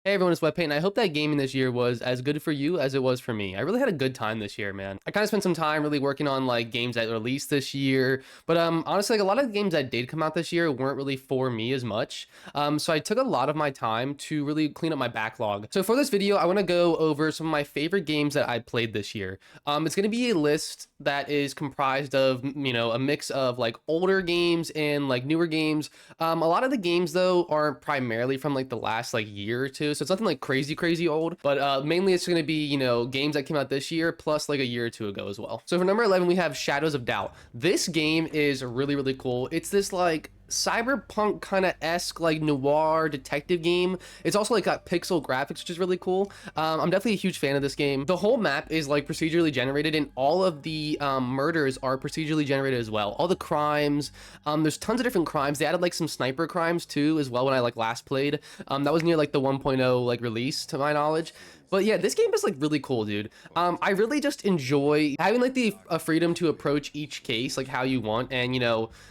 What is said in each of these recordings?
Hey everyone, it's Webpaint, and I hope that gaming this year was as good for you as it was for me. I really had a good time this year, man. I kind of spent some time really working on like games that released this year, but honestly, like a lot of the games that did come out this year weren't really for me as much. So I took a lot of my time to really clean up my backlog. So for this video, I want to go over some of my favorite games that I played this year. It's going to be a list that is comprised of, a mix of like older games and like newer games. A lot of the games though are primarily from like the last like year or two, so it's nothing like crazy old, but mainly it's going to be games that came out this year plus like a year or two ago as well. So for number 11 we have Shadows of Doubt. This game is really cool. It's this like cyberpunk kind of esque like noir detective game. It's also like got pixel graphics, which is really cool. I'm definitely a huge fan of this game. The whole map is like procedurally generated, and all of the murders are procedurally generated as well. All the crimes, there's tons of different crimes. They added like some sniper crimes too as well when I like last played. That was near like the 1.0 like release to my knowledge. But yeah, this game is like really cool, dude. I really just enjoy having like the freedom to approach each case like how you want, and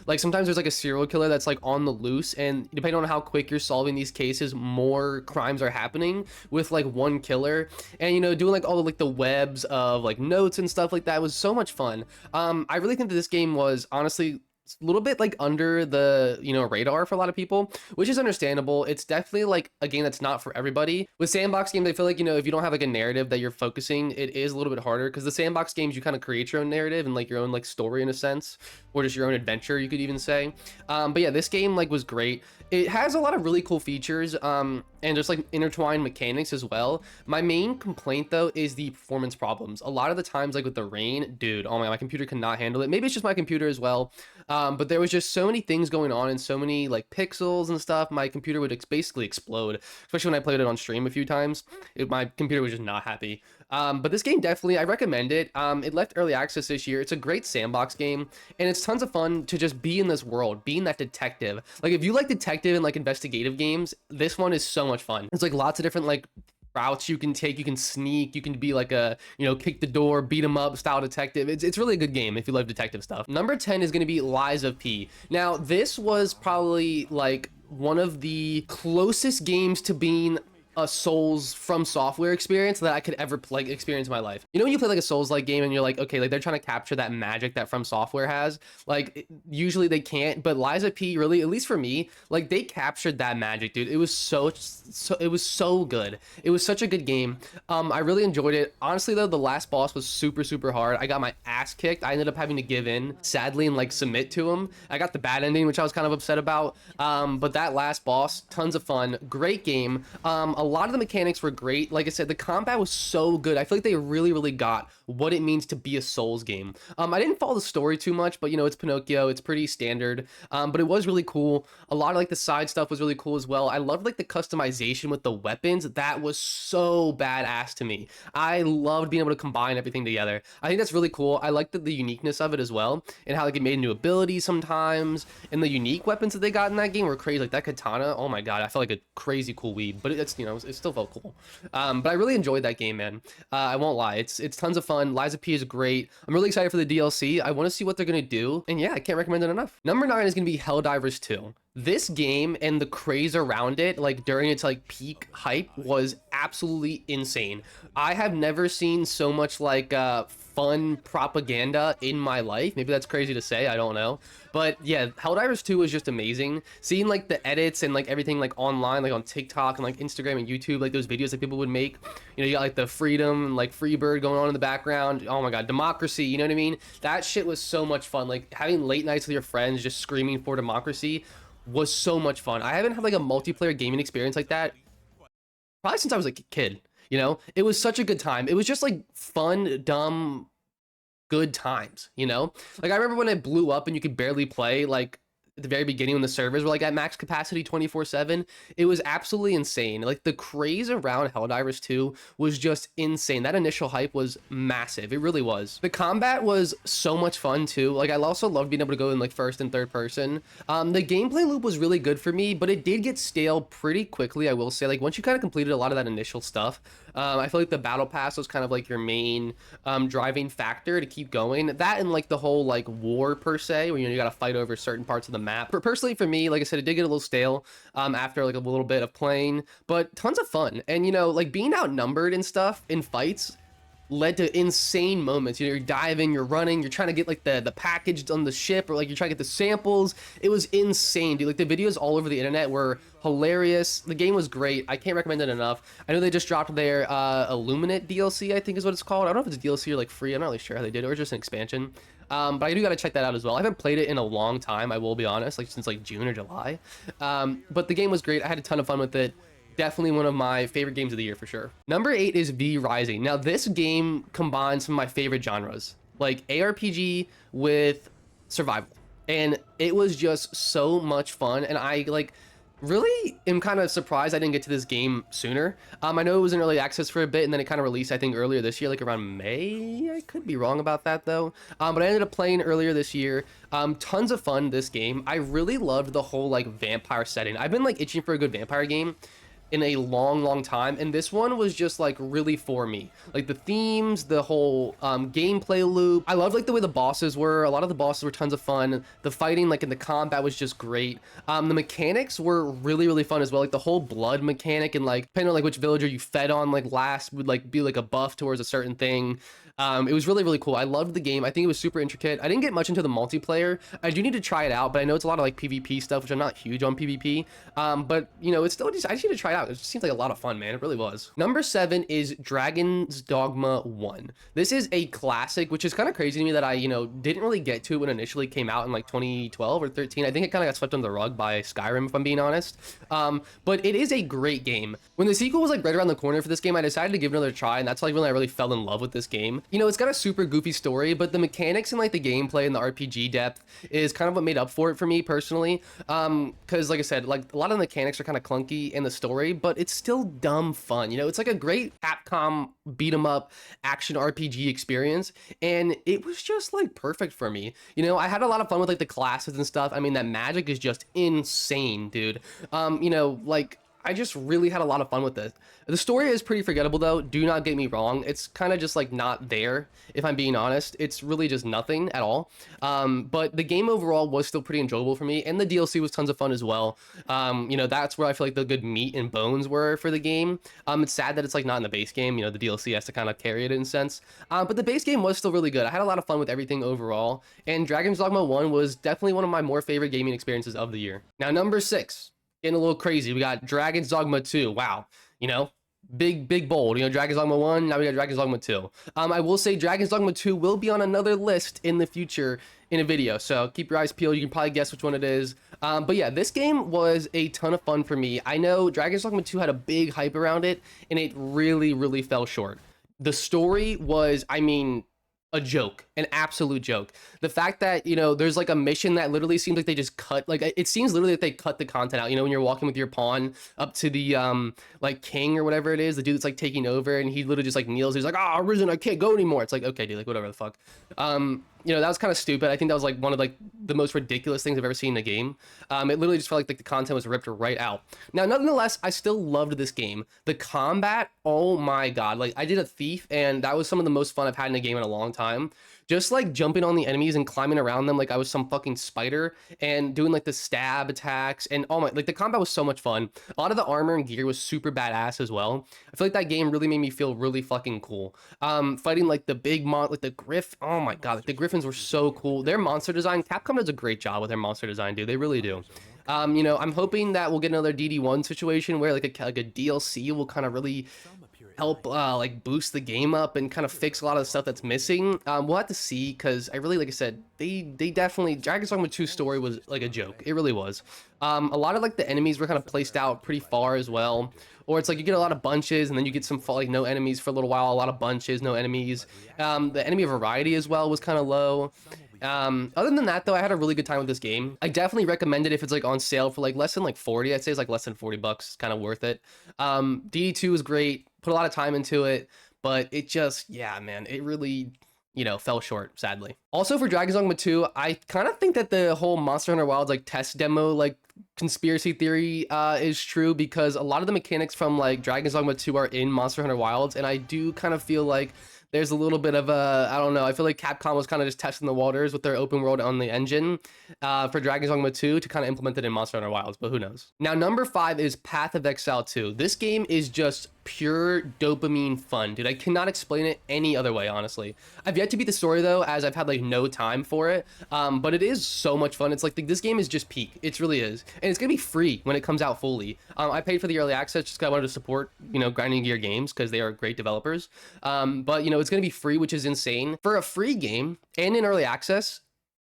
like sometimes there's like a serial killer that's like on the loose, and depending on how quick you're solving these cases, more crimes are happening with like one killer. And doing like all the like the webs of like notes and stuff like that was so much fun. I really think that this game was honestly a little bit like under the radar for a lot of people, which is understandable. It's definitely like a game that's not for everybody. With sandbox games, I feel like if you don't have like a narrative that you're focusing, it is a little bit harder, because the sandbox games you kind of create your own narrative and like your own like story in a sense, or just your own adventure, you could even say. But yeah, this game like was great. It has a lot of really cool features, and just like intertwined mechanics as well. My main complaint though is the performance problems. A lot of the times, like with the rain, dude, oh my computer cannot handle it. Maybe it's just my computer as well. But there was just so many things going on and so many like pixels and stuff. My computer would basically explode, especially when I played it on stream a few times. My computer was just not happy. But this game definitely, I recommend it. It left early access this year. It's a great sandbox game, and it's tons of fun to just be in this world, being that detective. Like if you like detective and like investigative games, this one is so much fun. There's like lots of different like routes you can take. You can sneak, you can be like a kick the door, beat 'em up style detective. It's really a good game if you love detective stuff. Number 10 is going to be Lies of P. Now this was probably like one of the closest games to being a Souls from software experience that I could ever like experience in my life. When you play like a Souls like game and you're like, okay, like they're trying to capture that magic that From Software has, like usually they can't, but Lies of P really, at least for me, like they captured that magic, dude. It was it was so good. It was such a good game. I really enjoyed it. Honestly though, the last boss was super hard. I got my ass kicked. I ended up having to give in sadly and like submit to him. I got the bad ending, which I was kind of upset about. But that last boss, tons of fun, great game. A lot of the mechanics were great. Like I said, the combat was so good. I feel like they really got what it means to be a Souls game. I didn't follow the story too much, but it's Pinocchio. It's pretty standard. But it was really cool. A lot of like the side stuff was really cool as well. I loved like the customization with the weapons. That was so badass to me. I loved being able to combine everything together. I think that's really cool. I liked the uniqueness of it as well, and how like it made new abilities sometimes, and the unique weapons that they got in that game were crazy. Like that katana, oh my god, I felt like a crazy cool weeb, but it's it still felt cool. But I really enjoyed that game, man. I won't lie, it's tons of fun. Lies of P is great. I'm really excited for the DLC. I want to see what they're gonna do, and yeah, I can't recommend it enough. Number 9 is gonna be Helldivers 2. This game and the craze around it, like during its like peak hype, was absolutely insane. I have never seen so much like fun propaganda in my life. Maybe that's crazy to say, I don't know. But yeah, Helldivers 2 was just amazing. Seeing like the edits and like everything like online, like on TikTok and like Instagram and YouTube, like those videos that people would make. You got like the freedom and like Freebird going on in the background. Oh my god, democracy, you know what I mean? That shit was so much fun. Like having late nights with your friends just screaming for democracy was so much fun. I haven't had like a multiplayer gaming experience like that probably since I was a kid. It was such a good time. It was just like fun, dumb, good times. Like I remember when it blew up and you could barely play, like at the very beginning when the servers were like at max capacity 24/7. It was absolutely insane. Like the craze around Helldivers 2 was just insane. That initial hype was massive. It really was. The combat was so much fun too. Like I also loved being able to go in like first and third person. The gameplay loop was really good for me, but it did get stale pretty quickly, I will say. Like once you kind of completed a lot of that initial stuff, I feel like the battle pass was kind of like your main driving factor to keep going. That and like the whole like war per se, where you gotta fight over certain parts of the map. Personally, for me, like I said, it did get a little stale after like a little bit of playing, but tons of fun. And you know, like being outnumbered and stuff in fights led to insane moments. You know, you're diving, you're running, you're trying to get like the package on the ship, or like you're trying to get the samples. It was insane, dude. Like the videos all over the internet were hilarious. The game was great. I can't recommend it enough. I know they just dropped their Illuminate DLC, I think is what it's called. I don't know if it's a DLC or like free. I'm not really sure how they did it, or just an expansion. But I do gotta check that out as well. I haven't played it in a long time, I will be honest, like since like June or July. But the game was great. I had a ton of fun with it. Definitely one of my favorite games of the year for sure. Number 8 is V Rising. Now this game combines some of my favorite genres, like ARPG with survival, and it was just so much fun. And I like really am kind of surprised I didn't get to this game sooner. I know it was in early access for a bit, and then it kind of released, I think, earlier this year, like around May. I could be wrong about that though. But I ended up playing earlier this year. Tons of fun this game. I really loved the whole like vampire setting. I've been like itching for a good vampire game in a long time, and this one was just like really for me. Like the themes, the whole gameplay loop. I loved like the way the bosses were. A lot of the bosses were tons of fun. The fighting, like in the combat, was just great. The mechanics were really fun as well. Like the whole blood mechanic, and like depending on like which villager you fed on like last would like be like a buff towards a certain thing. It was really cool. I loved the game. I think it was super intricate. I didn't get much into the multiplayer. I do need to try it out, but I know it's a lot of like PvP stuff, which I'm not huge on PvP. But you know, it's still just, I just need to try it out. It just seems like a lot of fun, man. It really was. Number 7 is Dragon's Dogma 1. This is a classic, which is kind of crazy to me that I, you know, didn't really get to it when it initially came out in like 2012 or 13. I think it kind of got swept under the rug by Skyrim, if I'm being honest. But it is a great game. When the sequel was like right around the corner for this game, I decided to give it another try, and that's like when I really fell in love with this game. You know, it's got a super goofy story, but the mechanics and like the gameplay and the RPG depth is kind of what made up for it for me personally. Because like I said, like a lot of the mechanics are kind of clunky in the story, but it's still dumb fun. You know, it's like a great Capcom beat 'em up action RPG experience, and it was just like perfect for me. You know, I had a lot of fun with like the classes and stuff. I mean, that magic is just insane, dude. You know, like I just really had a lot of fun with it. The story is pretty forgettable though, do not get me wrong. It's kind of just like not there, if I'm being honest. It's really just nothing at all. But the game overall was still pretty enjoyable for me, and the DLC was tons of fun as well. You know, that's where I feel like the good meat and bones were for the game. It's sad that it's like not in the base game. You know, the DLC has to kind of carry it in a sense. But the base game was still really good. I had a lot of fun with everything overall, and Dragon's Dogma 1 was definitely one of my more favorite gaming experiences of the year. Now, number 6. Getting a little crazy. We got Dragon's Dogma 2. Wow. You know, big bold. You know, Dragon's Dogma 1, now we got Dragon's Dogma 2. I will say Dragon's Dogma 2 will be on another list in the future in a video, so keep your eyes peeled. You can probably guess which one it is. But yeah, this game was a ton of fun for me. I know Dragon's Dogma 2 had a big hype around it, and it really fell short. The story was, I mean, a joke, an absolute joke. The fact that, you know, there's like a mission that literally seems like they just cut, like it seems literally like they cut the content out. You know, when you're walking with your pawn up to the like king or whatever it is, the dude that's like taking over, and he literally just like kneels. He's like, "Ah, Risen, I can't go anymore." It's like, okay, dude, like whatever the fuck. You know, that was kind of stupid. I think that was like one of like the most ridiculous things I've ever seen in a game. It literally just felt like the content was ripped right out. Now, nonetheless, I still loved this game. The combat, oh my god. Like, I did a thief, and that was some of the most fun I've had in a game in a long time. Just like jumping on the enemies and climbing around them like I was some fucking spider, and doing like the stab attacks, and oh my, like the combat was so much fun. A lot of the armor and gear was super badass as well. I feel like that game really made me feel really fucking cool. Fighting like the big like the griff, oh my god, like the griffins were so cool. Their monster design, Capcom does a great job with their monster design, dude. They really do. You know, I'm hoping that we'll get another DD1 situation where like a DLC will kind of really help like boost the game up and kind of fix a lot of the stuff that's missing. We'll have to see, because I really, like I said, they definitely, Dragon's Dogma 2 story was like a joke. It really was. A lot of like the enemies were kind of placed out pretty far as well, or it's like you get a lot of bunches and then you get some like no enemies for a little while, a lot of bunches, no enemies. The enemy variety as well was kind of low. Other than that though, I had a really good time with this game. I definitely recommend it if it's like on sale for like less than like 40. I'd say it's like less than 40 bucks. It's kind of worth it. DD2 is great, put a lot of time into it, but it just, yeah, man, it really, you know, fell short, sadly. Also for Dragon's Dogma 2, I kind of think that the whole Monster Hunter Wilds like test demo like conspiracy theory is true, because a lot of the mechanics from like Dragon's Dogma 2 are in Monster Hunter Wilds, and I do kind of feel like There's a little bit of a, I don't know, I feel like Capcom was kind of just testing the waters with their open world on the engine for Dragon's Dogma 2 to kind of implement it in Monster Hunter Wilds, but who knows. Now, number 5 is Path of Exile 2. This game is just pure dopamine fun, dude. I cannot explain it any other way, honestly. I've yet to beat the story though, as I've had like no time for it, but it is so much fun. It's like this game is just peak. It really is, and it's gonna be free when it comes out fully. I paid for the early access just because I wanted to support, you know, Grinding Gear Games because they are great developers. But you know, it's gonna be free, which is insane for a free game and in early access.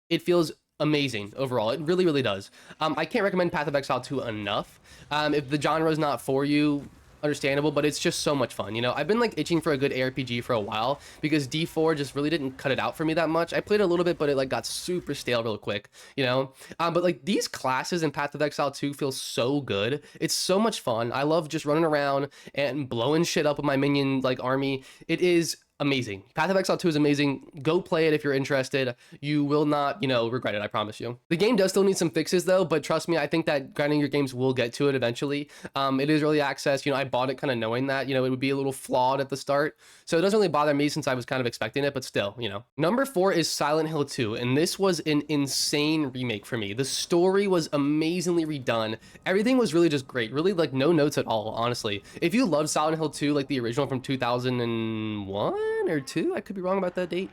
It feels amazing overall. It really, really does. I can't recommend Path of Exile 2 enough. If the genre is not for you, understandable, but it's just so much fun. You know, I've been like itching for a good ARPG for a while because D4 just really didn't cut it out for me that much. I played a little bit, but it like got super stale real quick, you know. But like these classes in Path of Exile 2 feel so good. It's so much fun. I love just running around and blowing shit up with my minion like army. It is amazing. Path of Exile 2 is amazing. Go play it if you're interested. You will not, you know, regret it, I promise you. The game does still need some fixes though, but trust me, I think that Grinding Your Games will get to it eventually. It is early access. You know, I bought it kind of knowing that, you know, it would be a little flawed at the start. So it doesn't really bother me since I was kind of expecting it, but still, you know. Number 4 is Silent Hill 2, and this was an insane remake for me. The story was amazingly redone. Everything was really just great. Really like no notes at all, honestly. If you loved Silent Hill 2, like the original from 2001, or 2, I could be wrong about that date,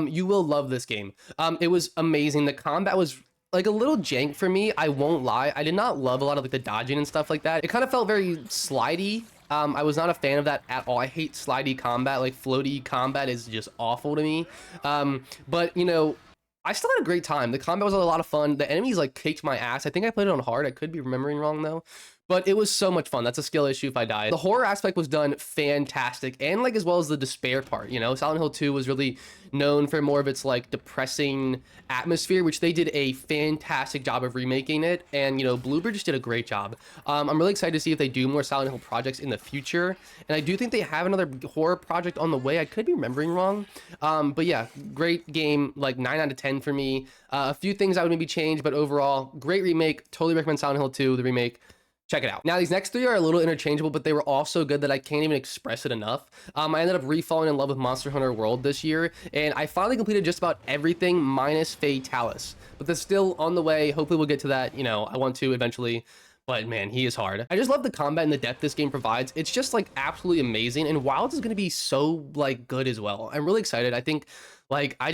you will love this game. It was amazing. The combat was like a little jank for me, I won't lie. I did not love a lot of like the dodging and stuff like that. It kind of felt very slidey. I was not a fan of that at all. I hate slidey combat. Like floaty combat is just awful to me. But you know, I still had a great time. The combat was a lot of fun. The enemies like kicked my ass. I think I played it on hard. I could be remembering wrong though. But it was so much fun. That's a skill issue if I die. The horror aspect was done fantastic, and like as well as the despair part, you know. Silent Hill 2 was really known for more of its like depressing atmosphere, which they did a fantastic job of remaking it. And you know, Bloober just did a great job. I'm really excited to see if they do more Silent Hill projects in the future. And I do think they have another horror project on the way. I could be remembering wrong. But yeah, great game, like 9 out of 10 for me. A few things I would maybe change, but overall, great remake. Totally recommend Silent Hill 2, the remake. Check it out. Now, these next 3 are a little interchangeable, but they were all so good that I can't even express it enough. I ended up re-falling in love with Monster Hunter World this year, and I finally completed just about everything minus Fatalis. But that's still on the way. Hopefully we'll get to that. You know, I want to eventually. But man, he is hard. I just love the combat and the depth this game provides. It's just like absolutely amazing. And Wilds is going to be so like good as well. I'm really excited. I think like I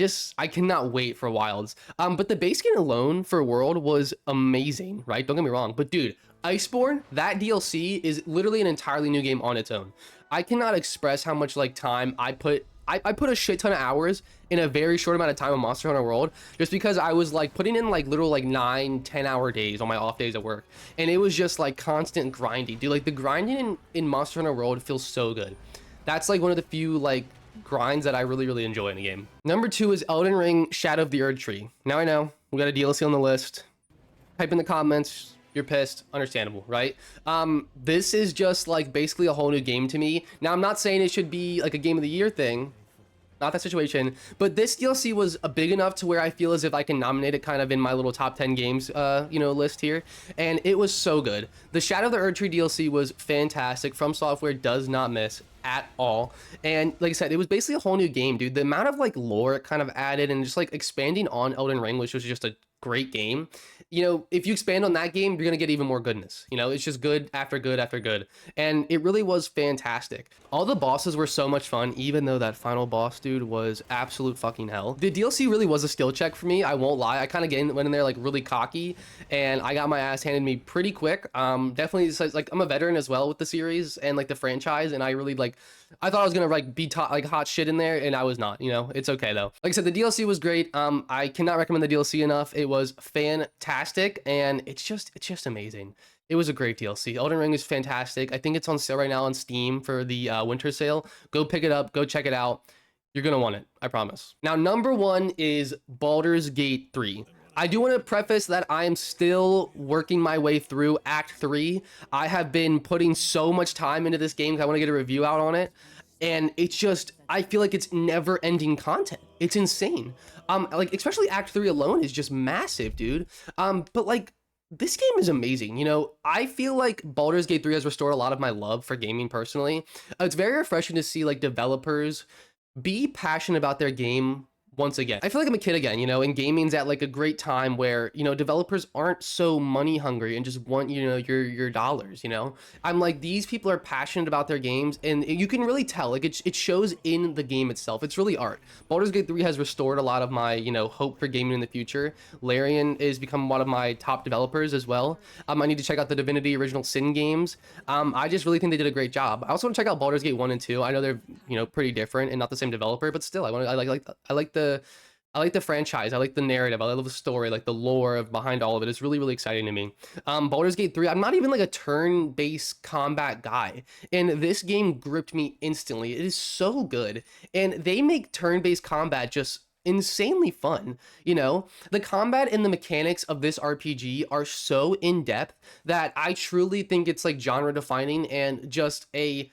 cannot wait for Wilds. But the base game alone for World was amazing, right? Don't get me wrong. But dude, Iceborne, that DLC is literally an entirely new game on its own. I cannot express how much like time I put a shit ton of hours in a very short amount of time on Monster Hunter World, just because I was like putting in like literal like 9-10 hour days on my off days at work, and it was just like constant grinding, dude. Like the grinding in Monster Hunter World feels so good. That's like one of the few like grinds that I really enjoy in a game. Number 2 is Elden Ring Shadow of the Erdtree. Now I know we got a DLC on the list. Type in the comments. You're pissed, understandable, right? This is just like basically a whole new game to me. Now, I'm not saying it should be like a game of the year thing, not that situation, but this DLC was big enough to where I feel as if I can nominate it kind of in my little top 10 games, you know, list here. And it was so good. The Shadow of the Erdtree DLC was fantastic. From Software does not miss at all. And like I said, it was basically a whole new game, dude. The amount of like lore it kind of added and just like expanding on Elden Ring, which was just a great game. You know, if you expand on that game, you're gonna get even more goodness. You know, it's just good after good after good, and it really was fantastic. All the bosses were so much fun, even though that final boss dude was absolute fucking hell. The DLC really was a skill check for me, I won't lie. I kind of went in there like really cocky, and I got my ass handed me pretty quick. Definitely, like I'm a veteran as well with the series and like the franchise, and I really like, I thought I was gonna like be like hot shit in there, and I was not. You know, it's okay though. Like I said, the DLC was great. I cannot recommend the DLC enough. It was fantastic, and it's just amazing. It was a great DLC. Elden Ring is fantastic. I think it's on sale right now on Steam for the winter sale. Go pick it up. Go check it out. You're gonna want it, I promise. Now, number 1 is Baldur's Gate 3. I do want to preface that I am still working my way through Act 3. I have been putting so much time into this game because I want to get a review out on it. And it's just, I feel like it's never ending content. It's insane. Like, especially Act 3 alone is just massive, dude. But like, this game is amazing. You know, I feel like Baldur's Gate 3 has restored a lot of my love for gaming personally. It's very refreshing to see like developers be passionate about their game once again. I feel like I'm a kid again, you know, and gaming's at like a great time where, you know, developers aren't so money hungry and just want, you know, your dollars, you know. I'm like, these people are passionate about their games and you can really tell, like it shows in the game itself. It's really art. Baldur's Gate 3 has restored a lot of my, you know, hope for gaming in the future. Larian is become one of my top developers as well. I need to check out the Divinity Original Sin games. I just really think they did a great job. I also want to check out Baldur's Gate 1 and 2. I know they're, you know, pretty different and not the same developer, but still, I like the franchise. I like the narrative. I love the story, like the lore of behind all of it. It's really, really exciting to me. Baldur's Gate 3, I'm not even like a turn-based combat guy. And this game gripped me instantly. It is so good. And they make turn-based combat just insanely fun. You know, the combat and the mechanics of this RPG are so in-depth that I truly think it's like genre defining and just a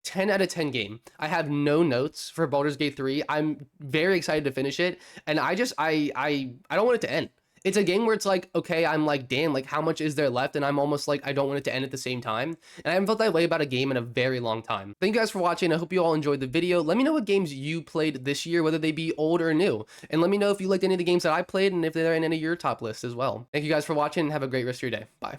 10 out of 10 game. I have no notes for Baldur's Gate 3. I'm very excited to finish it, and I don't want it to end. It's a game where it's like, okay, I'm like, damn, like how much is there left? And I'm almost like, I don't want it to end at the same time. And I haven't felt that way about a game in a very long time. Thank you guys for watching. I hope you all enjoyed the video. Let me know what games you played this year, whether they be old or new. And let me know if you liked any of the games that I played and if they're in any of your top lists as well. Thank you guys for watching and have a great rest of your day. Bye.